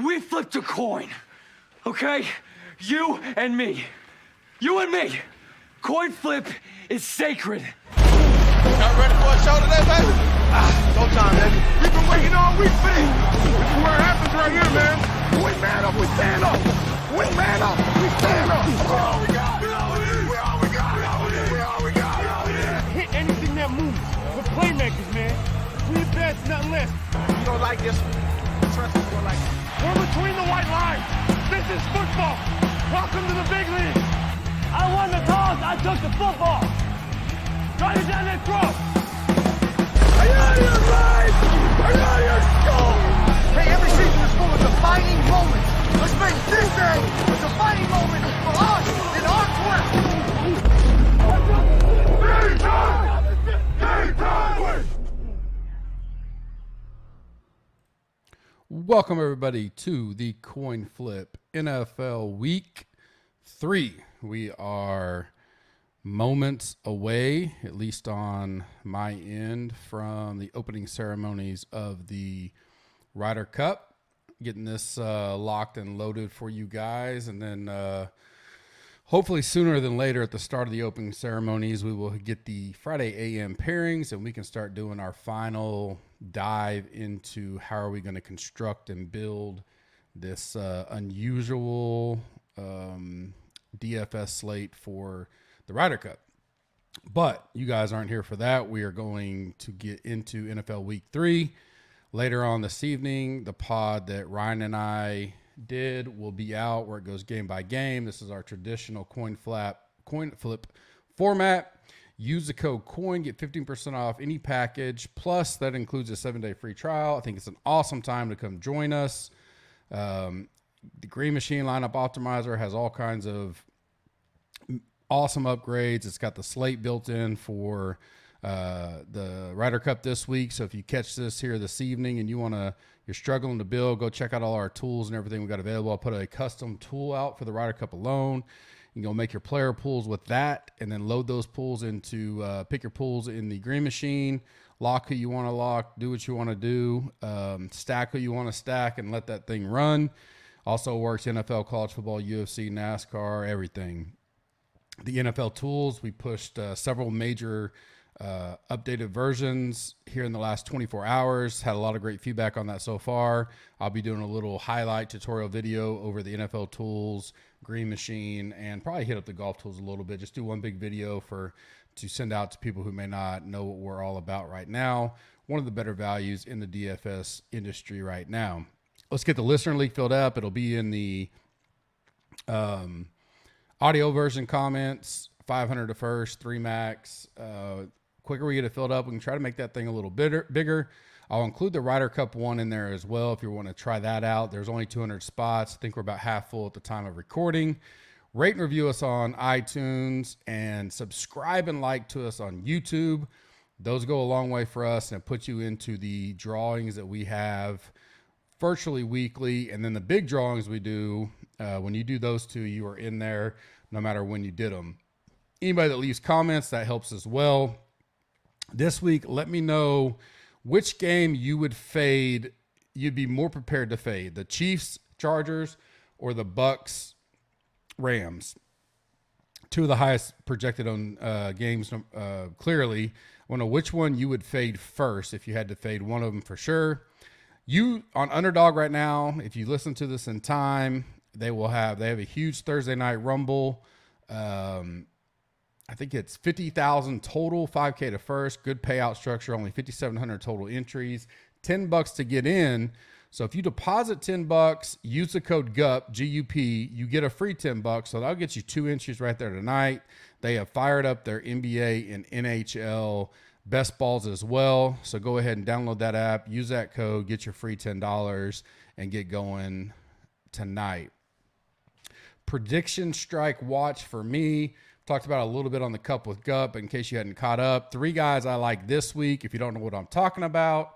We flipped a coin, okay? You and me. You and me. Coin flip is sacred. Y'all ready for a show today, baby? Go time, baby. We've been waiting all week for this. This is where it happens right here, man. We man up, we stand up. We man up, we stand up. We all we got. We all we got. We all we got. We all we got. We all we got. Hit anything that moves. We're playmakers, man. We the best, nothing less. You don't like this? Trust me, you don't like it. We're between the white lines. This is football. Welcome to the big league. I won the toss. I took the football. Try it down that throat. Are you out of your mind? Are you out of your skull? Hey, every season is full of defining moments. Let's make this day a defining moment for us in our quest. Game time! Game time! Welcome, everybody, to the Coin Flip NFL Week 3. We are moments away, at least on my end, from the opening ceremonies of the Ryder Cup. Getting this locked and loaded for you guys, and then hopefully sooner than later at the start of the opening ceremonies, we will get the Friday AM pairings, and we can start doing our final dive into how are we going to construct and build this unusual DFS slate for the Ryder Cup. But you guys aren't here for that. We are going to get into NFL Week 3 later on this evening. The pod that Ryan and I did will be out where it goes game by game. This is our traditional coin flip format. Use the code COIN, get 15% off any package. Plus, that includes a 7-day free trial. I think it's an awesome time to come join us. The Green Machine Lineup Optimizer has all kinds of awesome upgrades. It's got the slate built in for the Ryder Cup this week. So if you catch this here this evening and you're struggling to build, go check out all our tools and everything we got available. I'll put a custom tool out for the Ryder Cup alone. You can go make your player pools with that and then load those pools into, pick your pools in the Green Machine, lock who you want to lock, do what you want to do, stack who you want to stack, and let that thing run. Also works NFL, college football, UFC, NASCAR, everything. The NFL tools, we pushed several major updated versions here in the last 24 hours. Had a lot of great feedback on that so far. I'll be doing a little highlight tutorial video over the NFL tools, Green Machine, and probably hit up the golf tools a little bit. Just do one big video to send out to people who may not know what we're all about right now. One of the better values in the DFS industry right now. Let's get the listener league filled up. It'll be in the audio version comments, 500 to first, 3 max. Quicker we get it filled up, we can try to make that thing a little bigger. I'll include the Ryder Cup one in there as well if you want to try that out. There's only 200 spots. I think we're about half full at the time of recording. Rate and review us on iTunes and subscribe and like to us on YouTube. Those go a long way for us and put you into the drawings that we have virtually weekly. And then the big drawings we do, when you do those two, you are in there no matter when you did them. Anybody that leaves comments, that helps as well. This week, let me know which game you would fade, you'd be more prepared to fade, the Chiefs, Chargers, or the Bucks, Rams. Two of the highest projected on games, clearly. I want to know which one you would fade first if you had to fade one of them for sure. You, on Underdog right now, if you listen to this in time, they have a huge Thursday night rumble. I think it's 50,000 total, 5K to first, good payout structure, only 5,700 total entries, $10 to get in. So if you deposit $10, use the code GUP, G-U-P, you get a free $10. So that'll get you 2 entries right there tonight. They have fired up their NBA and NHL best balls as well. So go ahead and download that app, use that code, get your free $10 and get going tonight. Prediction strike watch for me. Talked about a little bit on the Cup with Gup in case you hadn't caught up. 3 guys I like this week. If you don't know what I'm talking about,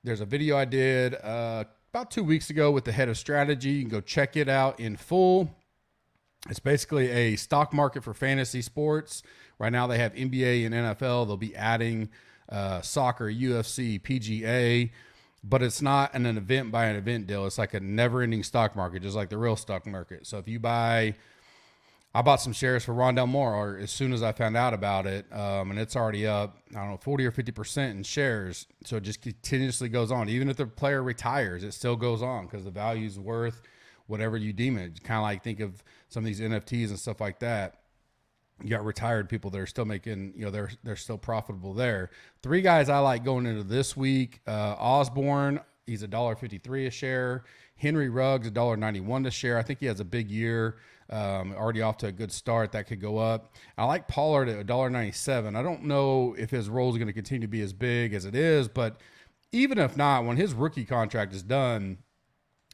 there's a video I did about 2 weeks ago with the head of strategy. You can go check it out in full. It's basically a stock market for fantasy sports. Right now they have NBA and NFL. They'll be adding soccer, UFC, PGA. but it's not an event by an event deal. It's like a never ending stock market, just like the real stock market. So if you I bought some shares for Rondell Moore as soon as I found out about it, and it's already up, I don't know, 40 or 50% in shares. So it just continuously goes on. Even if the player retires, it still goes on because the value is worth whatever you deem it. Kind of like think of some of these NFTs and stuff like that. You got retired people that are still making, they're still profitable there. 3 guys I like going into this week. Osborne, he's $1.53 a share. Henry Ruggs, $1.91 a share. I think he has a big year. Already off to a good start. That could go up. I like Pollard at $1.97. I don't know if his role is going to continue to be as big as it is, but even if not, when his rookie contract is done,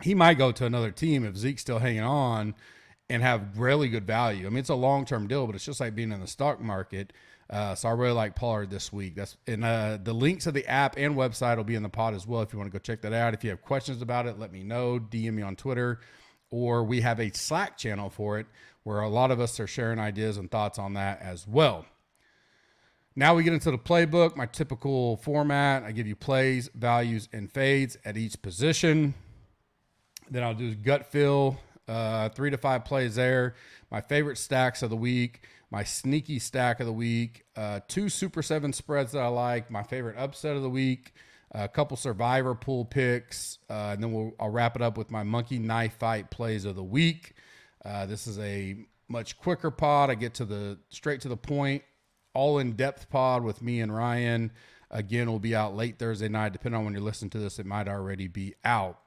he might go to another team if Zeke's still hanging on and have really good value. I mean, it's a long-term deal, but it's just like being in the stock market. So I really like Pollard this week. The links of the app and website will be in the pod as well if you want to go check that out. If you have questions about it, let me know. DM me on Twitter, or we have a Slack channel for it where a lot of us are sharing ideas and thoughts on that as well. Now we get into the playbook, my typical format. I give you plays, values, and fades at each position. Then I'll do gut feel, 3 to 5 plays there. My favorite stacks of the week, my sneaky stack of the week, 2 Super 7 spreads that I like, my favorite upset of the week, a couple survivor pool picks, and then I'll wrap it up with my monkey knife fight plays of the week. This is a much quicker pod. I get straight to the point, all in-depth pod with me and Ryan. Again, will be out late Thursday night. Depending on when you're listening to this, it might already be out.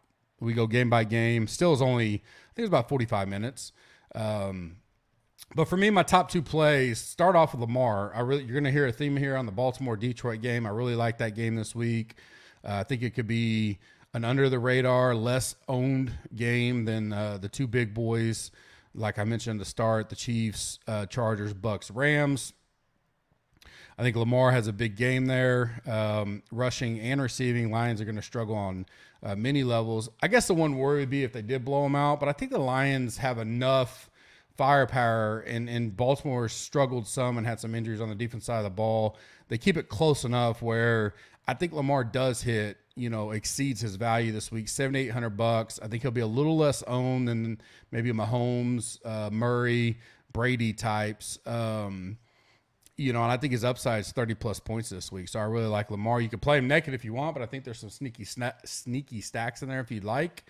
We go game by game. Still is only, I think it's about 45 minutes. But for me, my top 2 plays start off with Lamar. You're going to hear a theme here on the Baltimore-Detroit game. I really like that game this week. I think it could be an under-the-radar, less owned game than the 2 big boys. Like I mentioned at the start, the Chiefs, Chargers, Bucks, Rams. I think Lamar has a big game there. Rushing and receiving, Lions are going to struggle on many levels. I guess the one worry would be if they did blow them out, but I think the Lions have enough firepower, and Baltimore struggled some and had some injuries on the defense side of the ball. They keep it close enough where I think Lamar does hit, exceeds his value this week, $7,800. I think he'll be a little less owned than maybe Mahomes, Murray, Brady types. And I think his upside is 30-plus points this week. So I really like Lamar. You can play him naked if you want, but I think there's some sneaky stacks in there if you'd like.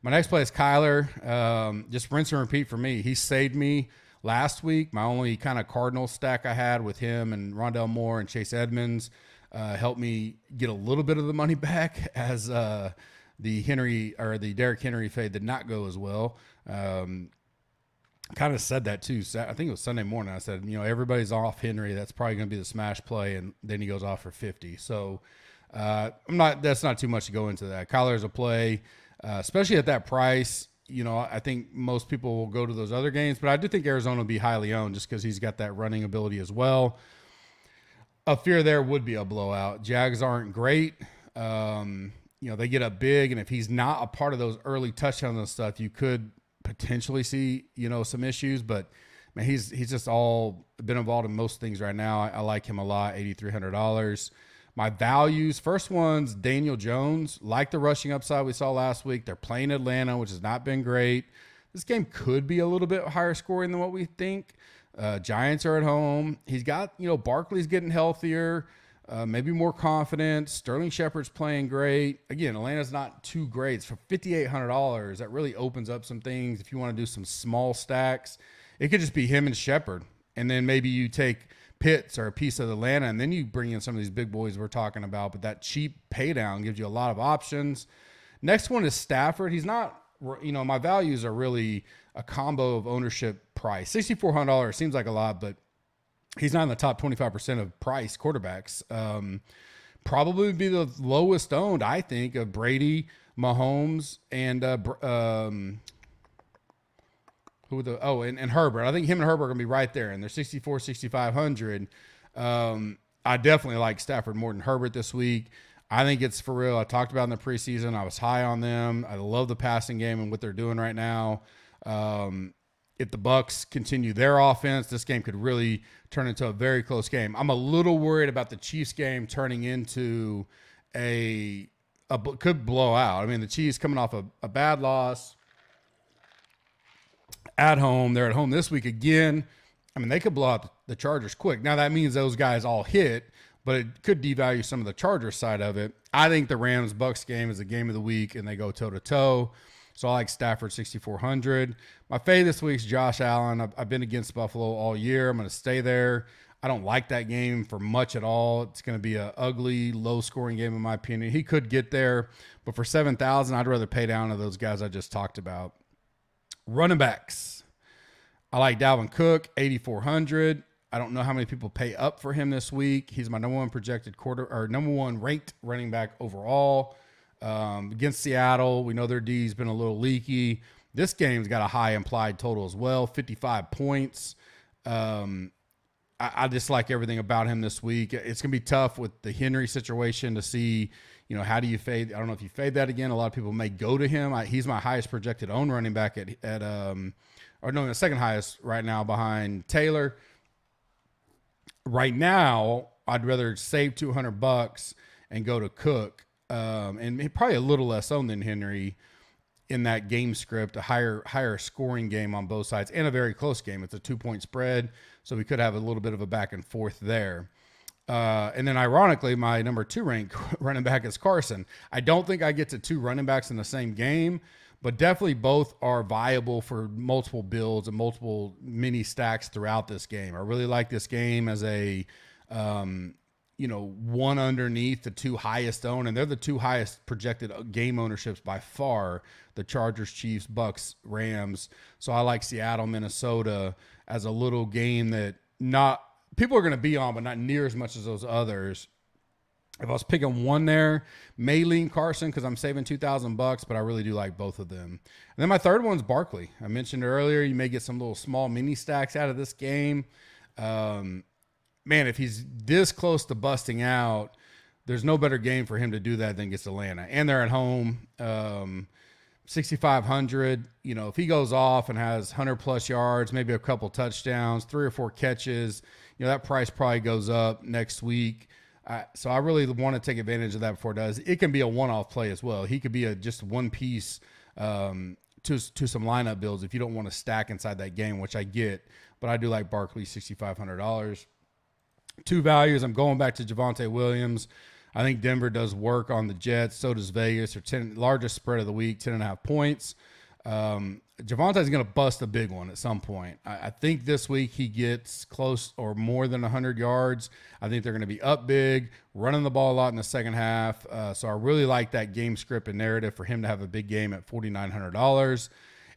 My next play is Kyler. Just rinse and repeat for me. He saved me last week. My only kind of Cardinal stack I had with him and Rondell Moore and Chase Edmonds helped me get a little bit of the money back as the Derrick Henry fade did not go as well. Kind of said that too. I think it was Sunday morning. I said, everybody's off Henry. That's probably going to be the smash play. And then he goes off for 50. So that's not too much to go into that. Kyler's a play, especially at that price. I think most people will go to those other games, but I do think Arizona will be highly owned just because he's got that running ability as well. A fear there would be a blowout. Jags aren't great. They get up big, and if he's not a part of those early touchdowns and stuff, you could potentially see, some issues, but man, he's just all been involved in most things right now. I like him a lot, $8,300. My values, first one's Daniel Jones. Like the rushing upside we saw last week. They're playing Atlanta, which has not been great. This game could be a little bit higher scoring than what we think. Giants are at home. He's got, Barkley's getting healthier, maybe more confidence. Sterling Shepard's playing great. Again, Atlanta's not too great. It's for $5,800. That really opens up some things. If you want to do some small stacks, it could just be him and Shepard. And then maybe you take Pitts or a piece of Atlanta, and then you bring in some of these big boys we're talking about. But that cheap pay down gives you a lot of options. Next one is Stafford. He's not, my values are really a combo of ownership price. $6,400 seems like a lot, but he's not in the top 25% of price quarterbacks. Probably would be the lowest owned, I think, of Brady, Mahomes, and and Herbert. I think him and Herbert are going to be right there, and they're 64, 6,500. I definitely like Stafford more than Herbert this week. I think it's for real. I talked about in the preseason. I was high on them. I love the passing game and what they're doing right now. If the Bucks continue their offense, this game could really turn into a very close game. I'm a little worried about the Chiefs game turning into a could blow out. I mean, the Chiefs coming off a bad loss at home. They're at home this week again. I mean, they could blow out the Chargers quick. Now, that means those guys all hit, but it could devalue some of the Chargers side of it. I think the Rams-Bucks game is the game of the week, and they go toe-to-toe. So I like Stafford 6,400. My fade this week is Josh Allen. I've been against Buffalo all year. I'm going to stay there. I don't like that game for much at all. It's going to be an ugly, low-scoring game in my opinion. He could get there, but for 7,000, I'd rather pay down to those guys I just talked about. Running backs. I like Dalvin Cook, 8,400. I don't know how many people pay up for him this week. He's my number one projected number one ranked running back overall. Against Seattle, we know their D's been a little leaky. This game's got a high implied total as well, 55 points. I just like everything about him this week. It's going to be tough with the Henry situation to see, how do you fade? I don't know if you fade that again. A lot of people may go to him. He's my highest projected own running back the second highest right now behind Taylor. Right now, I'd rather save $200 and go to Cook, and probably a little less owned than Henry in that game script, a higher scoring game on both sides, and a very close game. It's a 2-point spread, so we could have a little bit of a back and forth there. And then, ironically, my number 2 ranked running back is Carson. I don't think I get to 2 running backs in the same game, but definitely both are viable for multiple builds and multiple mini stacks throughout this game. I really like this game as a, one underneath the 2 highest owned, and they're the 2 highest projected game ownerships by far, the Chargers, Chiefs, Bucks, Rams. So I like Seattle, Minnesota as a little game that people are going to be on, but not near as much as those others. If I was picking one there, may lean Carson because I'm saving $2,000, but I really do like both of them. And then my third one's Barkley. I mentioned earlier, you may get some little small mini stacks out of this game. Man, if he's this close to busting out, there's no better game for him to do that than against Atlanta. And they're at home, 6,500. If he goes off and has 100+ yards, maybe a couple touchdowns, 3 or 4 catches, that price probably goes up next week. So I really want to take advantage of that before it does. It can be a one-off play as well. He could be just one piece to some lineup builds if you don't want to stack inside that game, which I get. But I do like Barkley, $6,500. 2 values. I'm going back to Javonte Williams. I think Denver does work on the Jets. So does Vegas. Their largest spread of the week, 10.5 points. Javonte's going to bust a big one at some point. I think this week he gets close or more than 100 yards. I think they're going to be up big, running the ball a lot in the second half. So I really like that game script and narrative for him to have a big game at $4,900.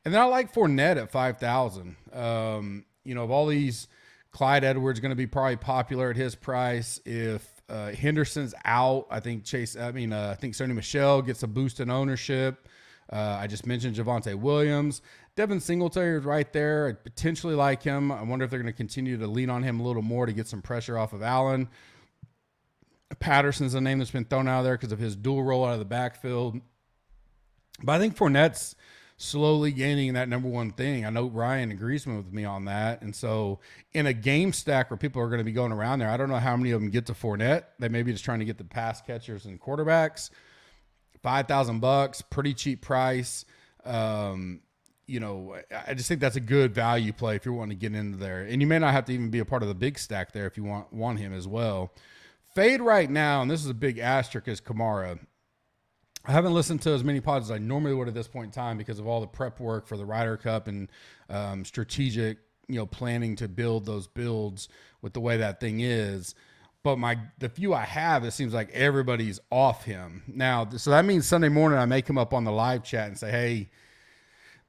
And then I like Fournette at $5,000. Of all these, Clyde Edwards going to be probably popular at his price. If Henderson's out, I think Sony Michel gets a boost in ownership. I just mentioned Javonte Williams. Devin Singletary is right there. I potentially like him. I wonder if they're going to continue to lean on him a little more to get some pressure off of Allen. Patterson's a name that's been thrown out there because of his dual role out of the backfield. But I think Fournette's slowly gaining that number one thing. I know Ryan agrees with me on that. And so in a game stack where people are going to be going around there, I don't know how many of them get to Fournette. They may be just trying to get the pass catchers and quarterbacks. $5,000, pretty cheap price. I just think that's a good value play if you're wanting to get into there. And you may not have to even be a part of the big stack there if you want him as well. Fade right now, and this is a big asterisk, is Kamara. I haven't listened to as many pods as I normally would at this point in time because of all the prep work for the Ryder Cup and strategic, planning to build those builds with the way that thing is. But the few I have, it seems like everybody's off him. Now, so that means Sunday morning I may come up on the live chat and say, hey,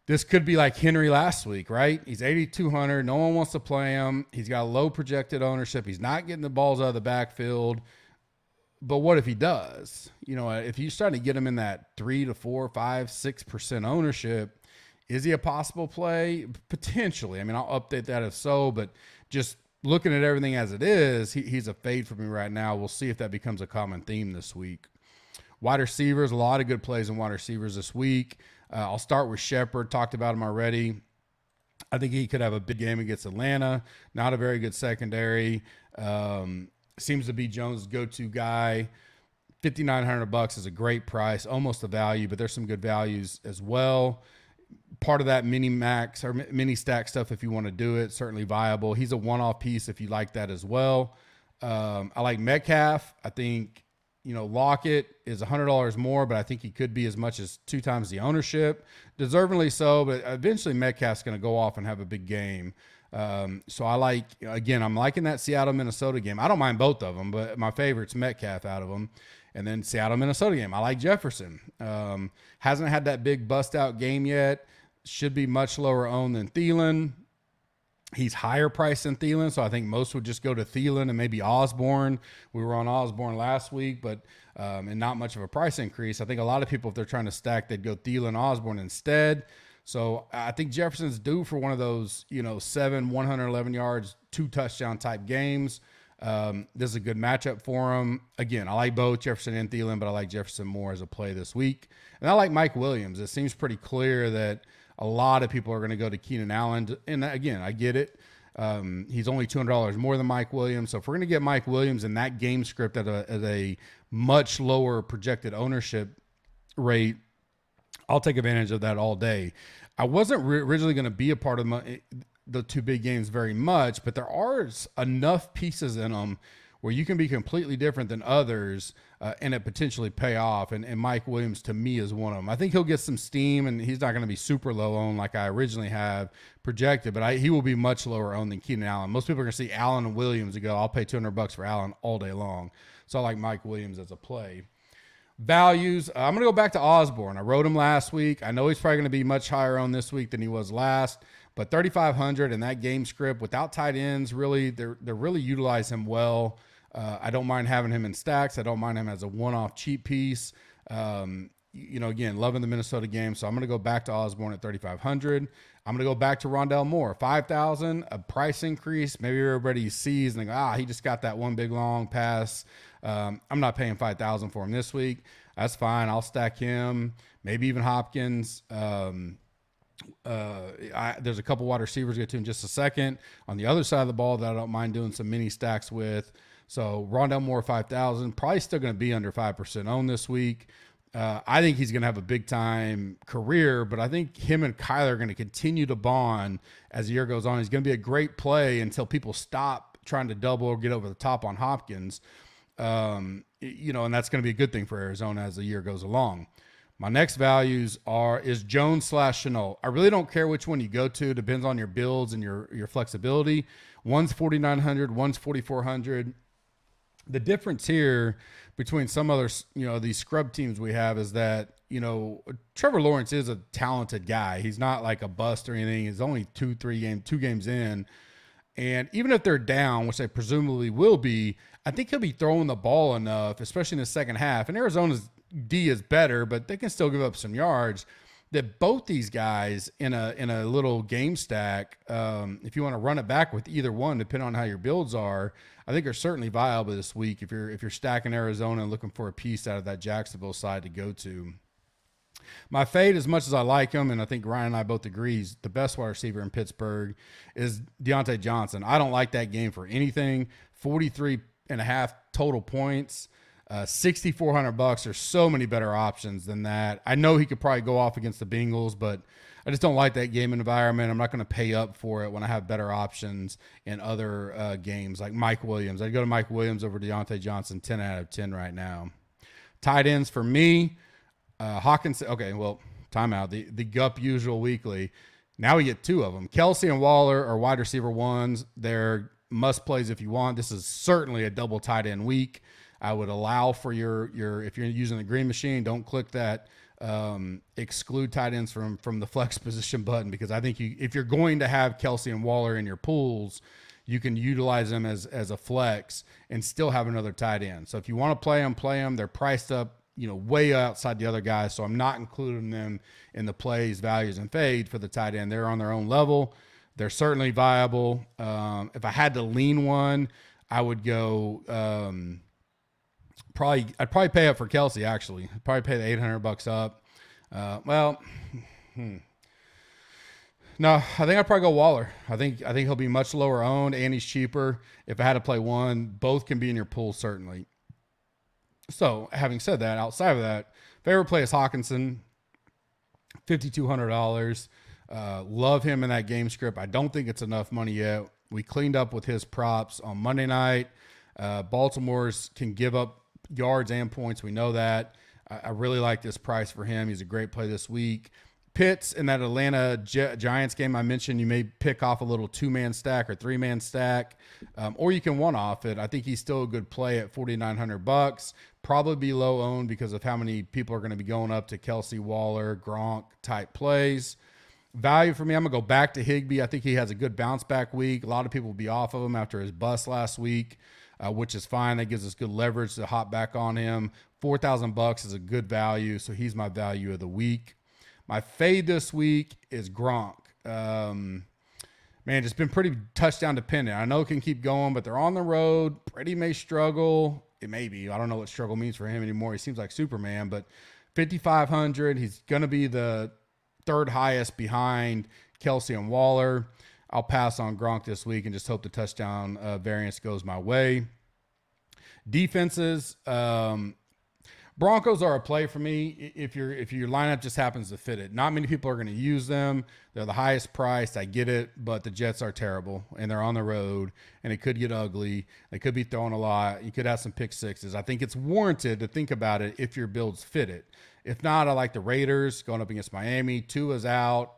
this could be like Henry last week, right? He's 8,200. No one wants to play him. He's got low projected ownership. He's not getting the balls out of the backfield. But what if he does? If you start to get him in that 3 to 4, 5, 6% ownership, is he a possible play? Potentially. I mean, I'll update that if so, but just looking at everything as it is, he's a fade for me right now. We'll see if that becomes a common theme this week. Wide receivers, a lot of good plays in wide receivers this week. I'll start with Shepard. Talked about him already. I think he could have a big game against Atlanta. Not a very good secondary. Seems to be Jones' go-to guy. $5,900 is a great price, almost a value, but there's some good values as well. Part of that mini max or mini stack stuff, if you want to do it, certainly viable. He's a one-off piece if you like that as well. I like Metcalf. I think, Lockett is $100 more, but I think he could be as much as 2 times the ownership. Deservingly so, but eventually Metcalf's going to go off and have a big game. So I like, again, I'm liking that Seattle-Minnesota game. I don't mind both of them, but my favorite's Metcalf out of them. And then Seattle-Minnesota game. I like Jefferson. Hasn't had that big bust-out game yet. Should be much lower owned than Thielen. He's higher priced than Thielen, so I think most would just go to Thielen and maybe Osborne. We were on Osborne last week, but and not much of a price increase. I think a lot of people, if they're trying to stack, they'd go Thielen, Osborne instead. So I think Jefferson's due for one of those, 7, 111 yards, 2 touchdown type games. This is a good matchup for him. Again, I like both Jefferson and Thielen, but I like Jefferson more as a play this week. And I like Mike Williams. It seems pretty clear that a lot of people are going to go to Keenan Allen. And again, I get it. He's only $200 more than Mike Williams. So if we're going to get Mike Williams in that game script at a much lower projected ownership rate, I'll take advantage of that all day. I wasn't originally going to be a part of the 2 big games very much, but there are enough pieces in them where you can be completely different than others and it potentially pay off. And Mike Williams, to me, is one of them. I think he'll get some steam, and he's not going to be super low owned like I originally have projected, but he will be much lower owned than Keenan Allen. Most people are going to see Allen and Williams and go, I'll pay $200 for Allen all day long. So I like Mike Williams as a play. Values, I'm going to go back to Osborne. I wrote him last week. I know he's probably going to be much higher on this week than he was last, but 3,500 in that game script without tight ends, really, they're really utilize him well. I don't mind having him in stacks. I don't mind him as a one-off cheap piece. Again, loving the Minnesota game, so I'm going to go back to Osborne at 3,500. I'm going to go back to Rondale Moore, 5,000, a price increase. Maybe everybody sees and they go, he just got that one big long pass. I'm not paying 5,000 for him this week. That's fine. I'll stack him, maybe even Hopkins. There's a couple wide receivers to get to in just a second. On the other side of the ball that I don't mind doing some mini stacks with. So Rondale Moore, 5,000, probably still going to be under 5% owned this week. I think he's going to have a big time career, but I think him and Kyler are going to continue to bond as the year goes on. He's going to be a great play until people stop trying to double or get over the top on Hopkins. And that's going to be a good thing for Arizona as the year goes along. My next values is Jones / Shenault. I really don't care which one you go to. Depends on your builds and your flexibility. One's 4,900, one's 4,400. The difference here between some other, these scrub teams we have is that, Trevor Lawrence is a talented guy. He's not like a bust or anything. He's only 2 games in. And even if they're down, which they presumably will be, I think he'll be throwing the ball enough, especially in the second half. And Arizona's D is better, but they can still give up some yards. That both these guys in a little game stack, if you want to run it back with either one, depending on how your builds are, I think are certainly viable this week if you're stacking Arizona and looking for a piece out of that Jacksonville side to go to. My fade, as much as I like him, and I think Ryan and I both agree, he's the best wide receiver in Pittsburgh, is Deontay Johnson. I don't like that game for anything. 43.5 total points. $6,400. There's so many better options than that. I know he could probably go off against the Bengals, but I just don't like that game environment. I'm not going to pay up for it when I have better options in other games like Mike Williams. I'd go to Mike Williams over Deontay Johnson 10 out of 10 right now. Tight ends for me, Hawkins. Okay, well, timeout. The Gup usual weekly. Now we get 2 of them. Kelsey and Waller are wide receiver ones. They're must plays if you want. This is certainly a double tight end week. I would allow for your if you're using the green machine, don't click that exclude tight ends from the flex position button, because I think if you're going to have Kelsey and Waller in your pools, you can utilize them as a flex and still have another tight end. So if you want to play them. They're priced up, way outside the other guys. So I'm not including them in the plays, values, and fade for the tight end. They're on their own level. They're certainly viable. If I had to lean one, I would go. I'd probably pay up for Kelsey, actually. I'd probably pay the $800 up. No, I think I'd probably go Waller. I think he'll be much lower owned and he's cheaper. If I had to play one, both can be in your pool, certainly. So having said that, outside of that, favorite play is Hawkinson, $5,200. Love him in that game script. I don't think it's enough money yet. We cleaned up with his props on Monday night. Baltimore's can give up yards and points. We know that. I really like this price for him. He's a great play this week. Pitts in that Atlanta Giants game I mentioned, you may pick off a little 2-man stack or 3-man stack, or you can one-off it. I think he's still a good play at $4,900. Probably be low owned because of how many people are going to be going up to Kelsey, Waller, Gronk type plays. Value for me, I'm going to go back to Higbee. I think he has a good bounce back week. A lot of people will be off of him after his bust last week, which is fine. That gives us good leverage to hop back on him. $4,000 is a good value, so he's my value of the week. My fade this week is Gronk. Man, it's been pretty touchdown dependent. I know it can keep going, but they're on the road. Brady may struggle. It may be. I don't know what struggle means for him anymore. He seems like Superman, but 5,500. He's going to be the third highest behind Kelsey and Waller. I'll pass on Gronk this week and just hope the touchdown variance goes my way. Defenses, Broncos are a play for me if your lineup just happens to fit it. Not many people are going to use them. They're the highest priced. I get it, but the Jets are terrible, and they're on the road, and it could get ugly. They could be throwing a lot. You could have some pick sixes. I think it's warranted to think about it if your builds fit it. If not, I like the Raiders going up against Miami. Tua's out.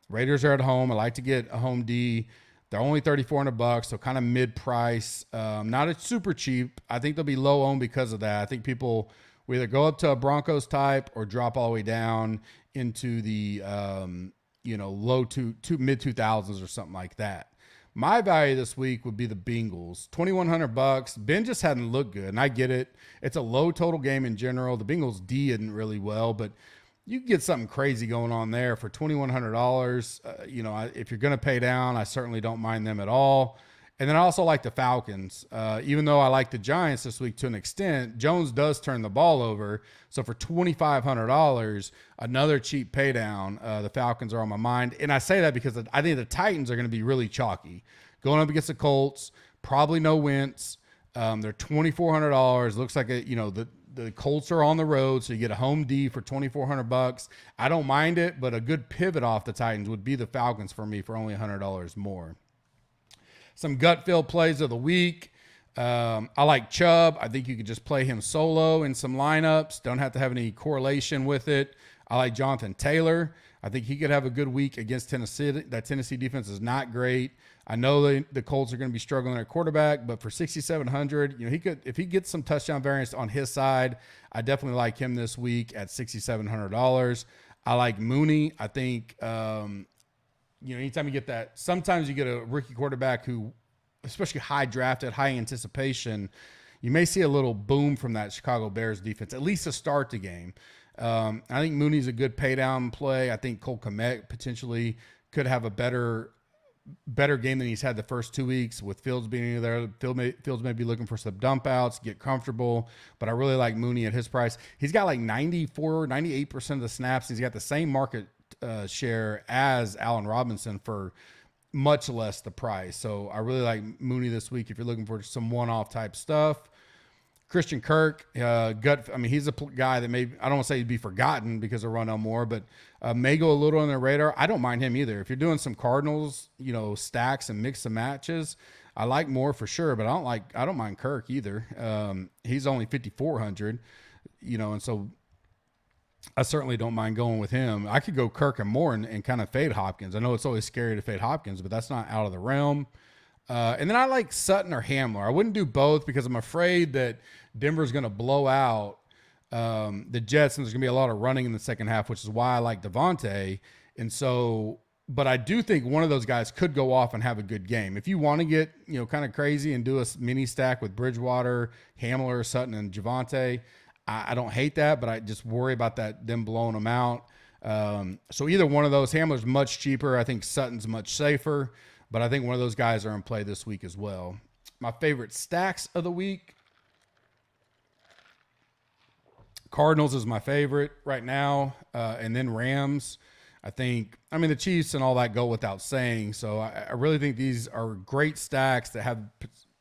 Raiders are at home. I like to get a home D. They're only $3,400, so kind of mid-price. Not a super cheap. I think they'll be low owned because of that. I think people will either go up to a Broncos type or drop all the way down into the low to mid 2000s or something like that. My value this week would be the Bengals. $2,100. Ben just hadn't looked good, and I get it. It's a low total game in general. The Bengals D isn't really well, but you can get something crazy going on there for $2,100. If you're going to pay down, I certainly don't mind them at all. And then I also like the Falcons. Even though I like the Giants this week to an extent, Jones does turn the ball over. So for $2,500, another cheap pay down, the Falcons are on my mind. And I say that because I think the Titans are going to be really chalky. Going up against the Colts, probably no Wentz. They're $2,400. Looks like the Colts are on the road, so you get a home D for $2,400. I don't mind it, but a good pivot off the Titans would be the Falcons for me for only $100 more. Some gut feel plays of the week. I like Chubb. I think you could just play him solo in some lineups. Don't have to have any correlation with it. I like Jonathan Taylor. I think he could have a good week against Tennessee. That Tennessee defense is not great. I know the Colts are going to be struggling at quarterback, but for $6,700, he could, if he gets some touchdown variance on his side, I definitely like him this week at $6,700. I like Mooney. I think, anytime you get that, sometimes you get a rookie quarterback who, especially high drafted, high anticipation, you may see a little boom from that Chicago Bears defense, at least to start the game. I think Mooney's a good pay down play. I think Cole Kmet potentially could have a better game than he's had the first 2 weeks with Fields being there. Fields may be looking for some dump outs, get comfortable, but I really like Mooney at his price. He's got like 98% of the snaps. He's got the same market share as Allen Robinson for much less the price. So I really like Mooney this week if you're looking for some one-off type stuff. Christian Kirk, he's a guy that maybe, I don't want to say he'd be forgotten because of Rondale Moore, but may go a little on the radar. I don't mind him either. If you're doing some Cardinals, stacks and mix and matches, I like Moore for sure, but I don't mind Kirk either. He's only $5,400, and so I certainly don't mind going with him. I could go Kirk and Moore and kind of fade Hopkins. I know it's always scary to fade Hopkins, but that's not out of the realm. And then I like Sutton or Hamler. I wouldn't do both because I'm afraid that Denver's going to blow out the Jets, and there's going to be a lot of running in the second half, which is why I like Devontae. And so, but I do think one of those guys could go off and have a good game. If you want to get, kind of crazy and do a mini stack with Bridgewater, Hamler, Sutton, and Javonte, I don't hate that, but I just worry about them blowing them out. So either one of those. Hamler's much cheaper. I think Sutton's much safer. But I think one of those guys are in play this week as well. My favorite stacks of the week. Cardinals is my favorite right now. And then Rams. The Chiefs and all that go without saying. So I really think these are great stacks that have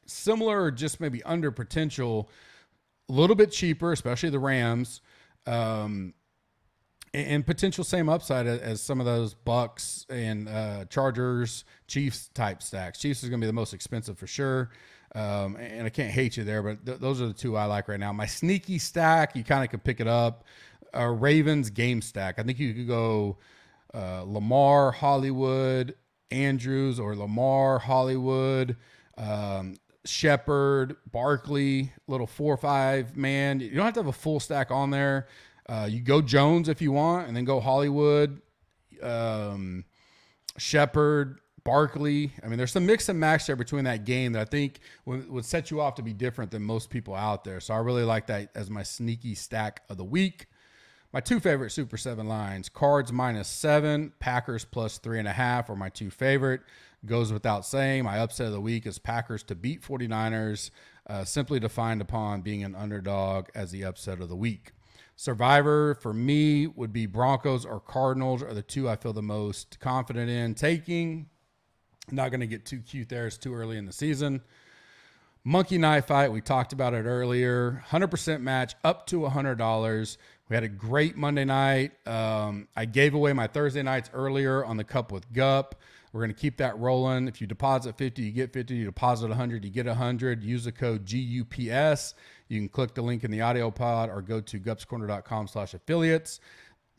similar or just maybe under potential a little bit cheaper, especially the Rams, and potential same upside as some of those Bucks and Chargers, Chiefs type stacks. Chiefs is going to be the most expensive for sure. And I can't hate you there, but those are the two I like right now. My sneaky stack, you kind of could pick it up. Ravens game stack. I think you could go Lamar, Hollywood, Andrews, or Lamar, Hollywood, Shepard, Barkley, little 4 or 5 man. You don't have to have a full stack on there. You go Jones if you want, and then go Hollywood, Shepard, Barkley. I mean, there's some mix and match there between that game that I think would set you off to be different than most people out there. So I really like that as my sneaky stack of the week. My 2 favorite Super 7 lines, Cards -7, Packers +3.5 are my 2 favorite. Goes without saying, my upset of the week is Packers to beat 49ers, simply defined upon being an underdog as the upset of the week. Survivor for me would be Broncos or Cardinals are the 2 I feel the most confident in taking. I'm not going to get too cute there. It's too early in the season. Monkey Knife Fight, we talked about it earlier. 100% match up to $100. We had a great Monday night. I gave away my Thursday nights earlier on the Cup with Gup. We're going to keep that rolling. If you deposit 50, you get 50. You deposit 100, you get 100. Use the code GUPS. You can click the link in the audio pod or go to gupscorner.com/affiliates.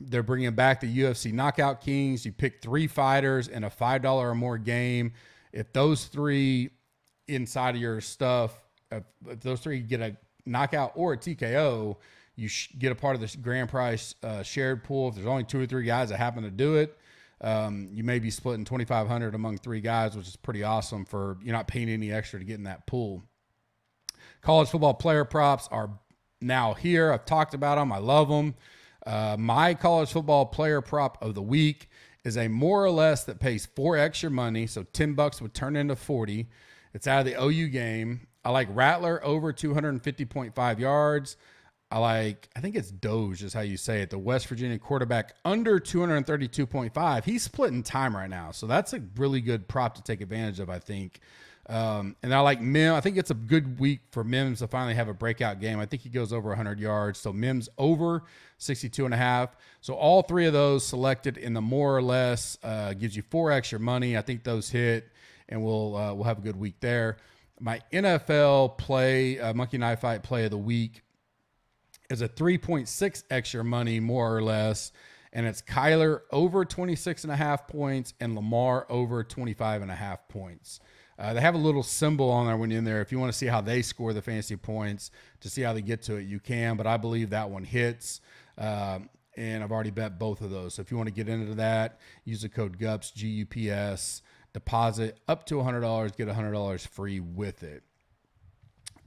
They're bringing back the UFC Knockout Kings. You pick 3 fighters in a $5 or more game. If those 3 inside of your stuff, if those 3 get a knockout or a TKO, you get a part of the grand prize shared pool. If there's only 2 or 3 guys that happen to do it, you may be splitting $2,500 among 3 guys, which is pretty awesome for you're not paying any extra to get in that pool. College football player props are now here. I've talked about them. I love them. My college football player prop of the week is a more or less that pays 4x your money. So $10 would turn into 40. It's out of the OU game. I like Rattler over 250.5 yards. I think it's Doge is how you say it. The West Virginia quarterback under 232.5. He's splitting time right now. So that's a really good prop to take advantage of, I think. And I like Mims. I think it's a good week for Mims to finally have a breakout game. I think he goes over 100 yards. So Mims over 62.5. So all 3 of those selected in the more or less gives you 4x your money. I think those hit, and we'll have a good week there. My NFL play, Monkey Knife Fight play of the week is a 3.6x your money, more or less. And it's Kyler over 26.5 points and Lamar over 25.5 points. They have a little symbol on there when you're in there. If you want to see how they score the fantasy points to see how they get to it, you can. But I believe that one hits. And I've already bet both of those. So if you want to get into that, use the code GUPS, GUPS, deposit up to $100, get $100 free with it.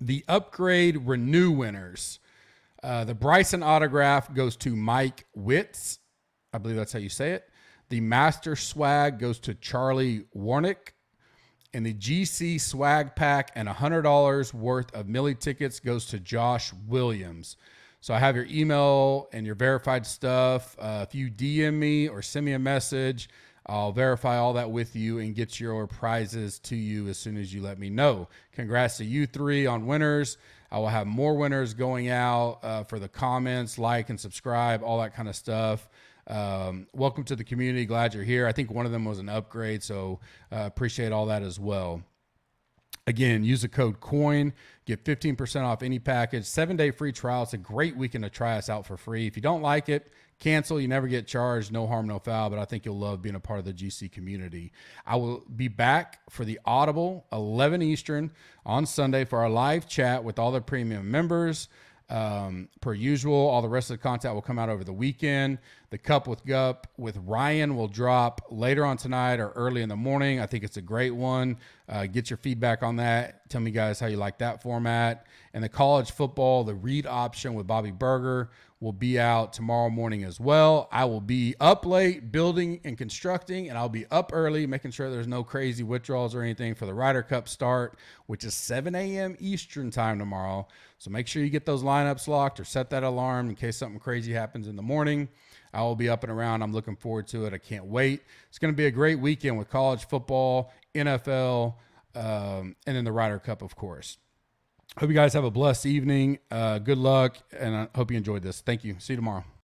The upgrade renew winners. The Bryson autograph goes to Mike Witz. I believe that's how you say it. The Master Swag goes to Charlie Warnick. And the GC swag pack and $100 worth of Millie tickets goes to Josh Williams. So I have your email and your verified stuff. If you DM me or send me a message, I'll verify all that with you and get your prizes to you as soon as you let me know. Congrats to you 3 on winners. I will have more winners going out for the comments, like and subscribe, all that kind of stuff. Welcome to the community. Glad you're here. I think one of them was an upgrade, so appreciate all that as well. Again, use the code COIN, get 15% off any package, 7-day free trial. It's a great weekend to try us out for free. If you don't like it, cancel. You never get charged. No harm, no foul, but I think you'll love being a part of the GC community. I will be back for the Audible, 11 Eastern on Sunday for our live chat with all the premium members. Per usual, all the rest of the content will come out over the weekend. The Cup with Gup with Ryan will drop later on tonight or early in the morning. I think it's a great one. Get your feedback on that. Tell me, guys, how you like that format. And the college football, the read option with Bobby Berger will be out tomorrow morning as well. I will be up late building and constructing, and I'll be up early making sure there's no crazy withdrawals or anything for the Ryder Cup start, which is 7 a.m. Eastern time tomorrow. So make sure you get those lineups locked or set that alarm in case something crazy happens in the morning. I will be up and around. I'm looking forward to it. I can't wait. It's going to be a great weekend with college football, NFL, and then the Ryder Cup, of course. Hope you guys have a blessed evening. Good luck, and I hope you enjoyed this. Thank you. See you tomorrow.